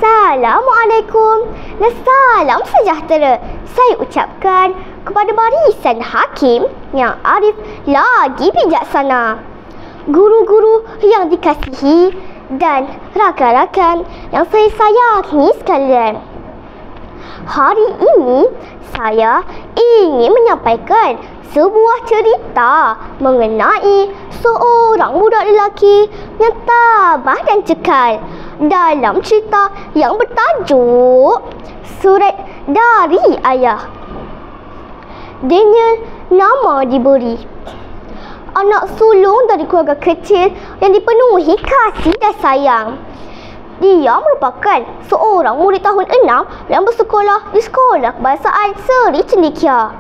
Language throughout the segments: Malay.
Assalamualaikum dan salam sejahtera saya ucapkan kepada barisan hakim yang arif lagi bijaksana, guru-guru yang dikasihi dan rakan-rakan yang saya sayangi sekalian. Hari ini saya ingin menyampaikan sebuah cerita mengenai seorang budak lelaki yang tabah dan cekal dalam cerita yang bertajuk Surat dari Ayah. Daniel nama diberi, anak sulung dari keluarga kecil yang dipenuhi kasih dan sayang. Dia merupakan seorang murid tahun 6 yang bersekolah di Sekolah Kebahasaan Seri Cendekia.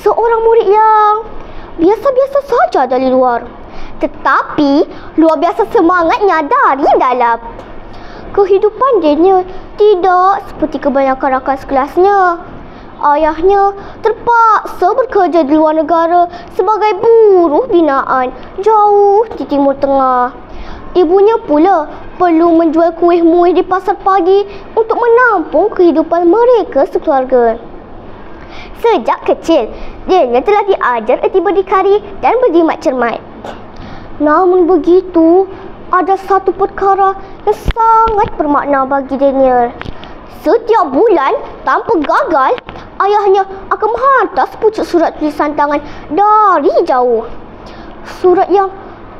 Seorang murid yang biasa-biasa saja dari luar, tetapi luar biasa semangatnya dari dalam. Kehidupan Daniel tidak seperti kebanyakan rakan sekelasnya. Ayahnya terpaksa bekerja di luar negara sebagai buruh binaan jauh di Timur Tengah. Ibunya pula perlu menjual kuih-muih di pasar pagi untuk menampung kehidupan mereka sekeluarga. Sejak kecil, Daniel telah diajar erti berdikari dan berjimat cermat. Namun begitu, ada satu perkara yang sangat bermakna bagi Daniel. Setiap bulan, tanpa gagal, ayahnya akan menghantar sepucuk surat tulisan tangan dari jauh. Surat yang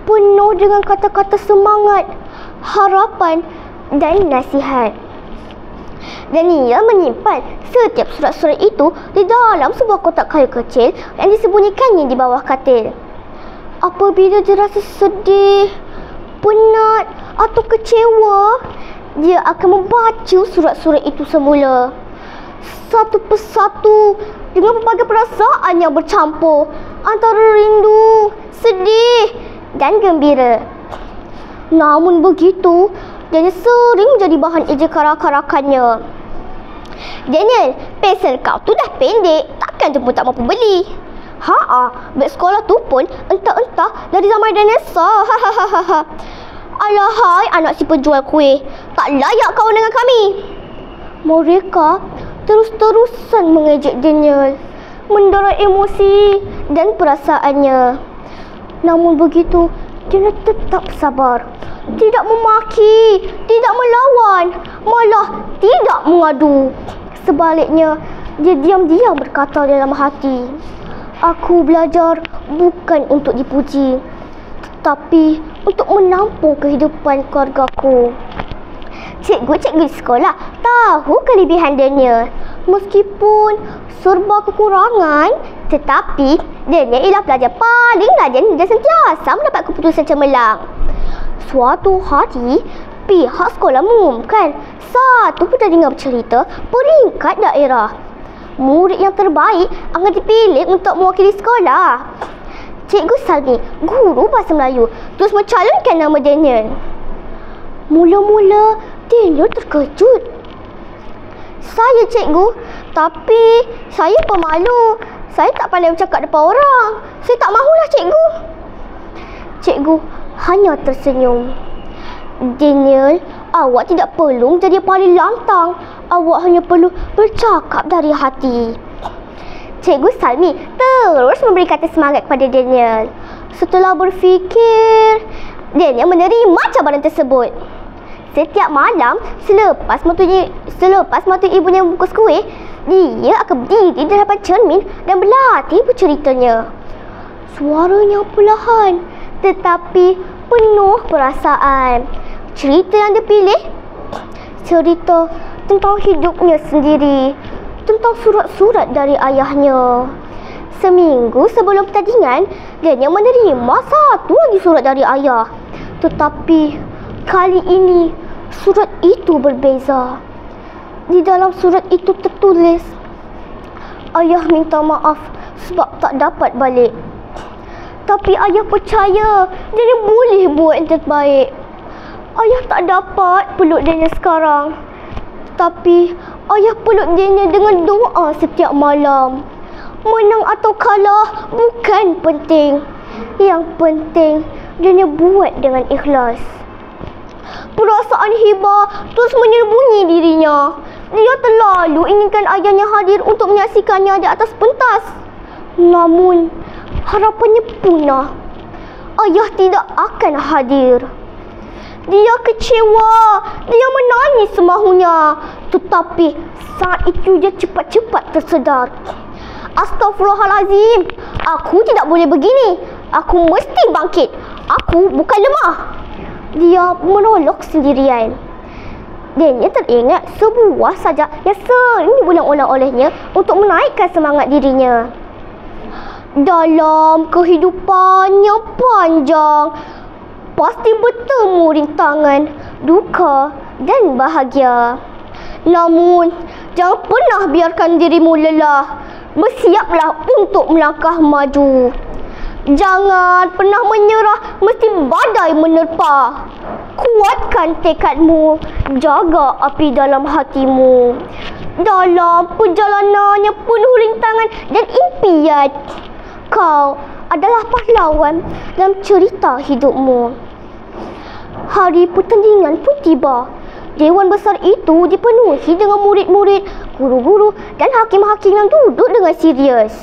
penuh dengan kata-kata semangat, harapan dan nasihat. Daniel menyimpan setiap surat-surat itu di dalam sebuah kotak kayu kecil yang disembunyikannya di bawah katil. Apabila dia rasa sedih, penat atau kecewa, dia akan membaca surat-surat itu semula, satu persatu, dengan berbagai perasaan yang bercampur antara rindu, sedih dan gembira. Namun begitu, Daniel sering menjadi bahan ejekan rakan-rakannya. Daniel, pensel kau tu dah pendek, takkan tu pun tak mampu beli. Beg sekolah tu pun entah-entah dari zaman dinosaur. Alahai anak si penjual kuih, tak layak kawan dengan kami. Mereka terus-terusan mengejek Daniel, mendera emosi dan perasaannya. Namun begitu, dia tetap sabar, tidak memaki, tidak melawan, malah tidak mengadu. Sebaliknya, dia diam-diam berkata dalam hati, "Aku belajar bukan untuk dipuji, tetapi untuk menampung kehidupan keluargaku." Cikgu-cikgu di sekolah tahu kelebihan Daniel. Meskipun serba kekurangan, tetapi Daniel ialah pelajar paling rajin dan sentiasa mendapat keputusan cemerlang. Suatu hari, pihak sekolah mengumumkan satu pertandingan bercerita peringkat daerah. Murid yang terbaik akan dipilih untuk mewakili sekolah. Cikgu Salmi, guru bahasa Melayu, terus mencalonkan nama Daniel. Mula-mula, Daniel terkejut. "Saya cikgu, tapi saya pemalu. Saya tak pandai bercakap depan orang. Saya tak mahulah cikgu." Cikgu hanya tersenyum. "Daniel, awak tidak perlu menjadi paling lantang. Awak hanya perlu bercakap dari hati." Cikgu Salmi terus memberi kata semangat kepada Daniel. Setelah berfikir, Daniel menerima cabaran tersebut. Setiap malam selepas matu ibunya membungkus kuih, dia akan berdiri di hadapan cermin dan berlatih berceritanya. Suaranya perlahan tetapi penuh perasaan. Cerita yang dipilih, cerita tentang hidupnya sendiri, tentang surat-surat dari ayahnya. Seminggu sebelum pertandingan, Daniel menerima satu lagi surat dari ayah. Tetapi kali ini surat itu berbeza. Di dalam surat itu tertulis, "Ayah minta maaf sebab tak dapat balik. Tapi ayah percaya Daniel boleh buat yang terbaik. Ayah tak dapat peluk Daniel sekarang, tapi ayah peluk Daniel dengan doa setiap malam. Menang atau kalah bukan penting. Yang penting Daniel buat dengan ikhlas." Perasaan hibah terus menyembunyi dirinya. Dia terlalu inginkan ayahnya hadir untuk menyaksikannya di atas pentas. Namun, harapannya punah. Ayah tidak akan hadir. Dia kecewa. Dia menangis semahunya. Tetapi saat itu dia cepat-cepat tersedar. Astaghfirullahalazim. Aku tidak boleh begini. Aku mesti bangkit. Aku bukan lemah. Dia menolak sendirian. Dan dia teringat sebuah sajak yang sering diulang-ulang olehnya untuk menaikkan semangat dirinya. Dalam kehidupan yang panjang, pasti bertemu rintangan, duka dan bahagia. Namun, jangan pernah biarkan dirimu lelah. Bersiaplah untuk melangkah maju. Jangan pernah menyerah mesti badai menerpa. Kuatkan tekadmu, jaga api dalam hatimu. Dalam perjalanan yang penuh rintangan dan impian, kau adalah pahlawan dalam cerita hidupmu. Hari pertandingan pun tiba. Dewan besar itu dipenuhi dengan murid-murid, guru-guru dan hakim-hakim yang duduk dengan serius.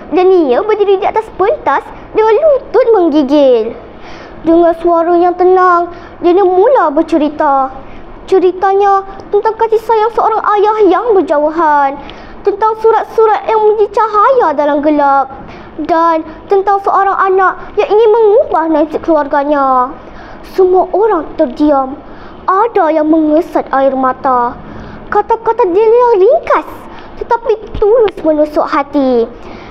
Dan ia berdiri di atas pentas dengan lutut menggigil. Dengan suara yang tenang, dia mula bercerita. Ceritanya tentang kasih sayang seorang ayah yang berjauhan, tentang surat-surat yang menjadi cahaya dalam gelap, dan tentang seorang anak yang ingin mengubah nasib keluarganya. Semua orang terdiam. Ada yang mengesat air mata. Kata-kata dia ringkas tetapi tulus menusuk hati.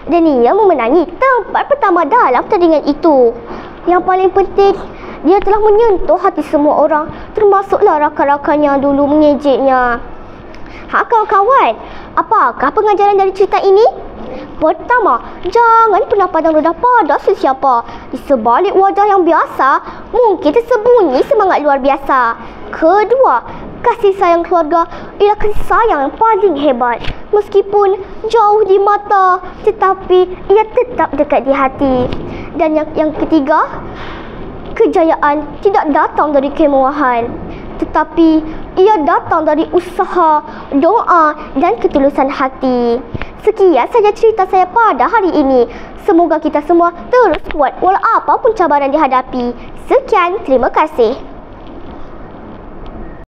Dan ia memenangi tempat pertama dalam pertandingan itu. Yang paling penting, dia telah menyentuh hati semua orang, termasuklah rakan-rakannya dulu mengejeknya. Kawan-kawan, apakah pengajaran dari cerita ini? Pertama, jangan pernah pandang rendah pada sesiapa. Di sebalik wajah yang biasa, mungkin tersembunyi semangat luar biasa. Kedua, kasih sayang keluarga ialah kasih sayang yang paling hebat. Meskipun jauh di mata, tetapi ia tetap dekat di hati. Dan yang ketiga, kejayaan tidak datang dari kemewahan, tetapi ia datang dari usaha, doa dan ketulusan hati. Sekian saja cerita saya pada hari ini. Semoga kita semua terus kuat walau apapun cabaran dihadapi. Sekian, terima kasih.